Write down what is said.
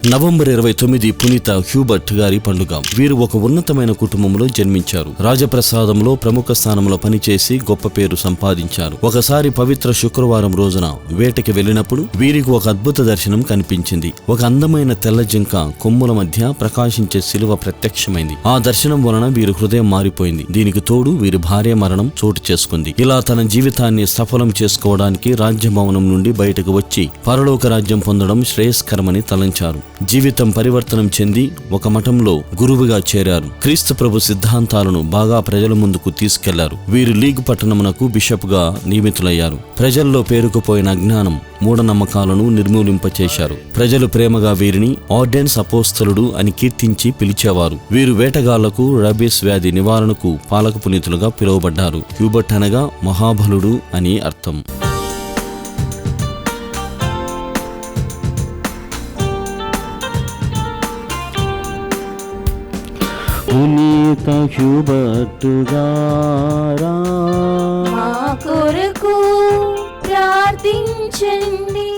November 29 పునీత Hubert గారి పండుగ. వీరు ఒక ఉన్నతమైన కుటుంబంలో జన్మించారు. రాజప్రసాదంలో ప్రముఖ స్థానంలో పనిచేసి గొప్ప పేరు సంపాదించారు. ఒకసారి పవిత్ర శుక్రవారం రోజున వేటకి వెళ్లినప్పుడు వీరికి ఒక అద్భుత దర్శనం కనిపించింది. ఒక అందమైన తెల్ల జింక కొమ్ముల మధ్య ప్రకాశించే శిలువ ప్రత్యక్షమైంది. ఆ దర్శనం వలన వీరి హృదయం మారిపోయింది. దీనికి తోడు వీరి భార్య మరణం చోటు చేసుకుంది. ఇలా తన జీవితాన్ని సఫలం చేసుకోవడానికి రాజ్యభవనం నుండి బయటకు వచ్చి పరలోక రాజ్యం పొందడం శ్రేయస్కరమని తలంచారు. జీవితం పరివర్తనం చెంది ఒక మఠంలో గురువుగా చేరారు. క్రీస్తు ప్రభు సిద్ధాంతాలను బాగా ప్రజల ముందుకు తీసుకెళ్లారు. వీరు లీగ్ పట్టణమునకు బిషప్ గా నియమితులయ్యారు. ప్రజల్లో పేరుకుపోయిన అజ్ఞానం, మూఢనమ్మకాలను నిర్మూలింపచేశారు. ప్రజలు ప్రేమగా వీరిని ఆర్డెన్స్ అపోస్తలుడు అని కీర్తించి పిలిచేవారు. వీరు వేటగాళ్లకు రబీస్ వ్యాధి నివారణకు పాలక పునీతులుగా పిలువబడ్డారు. హ్యూబర్ట్ అనగా మహాబలుడు అని అర్థం. పునీత హ్యూబర్ట్ గారా మా కొరకు ప్రార్థించండి.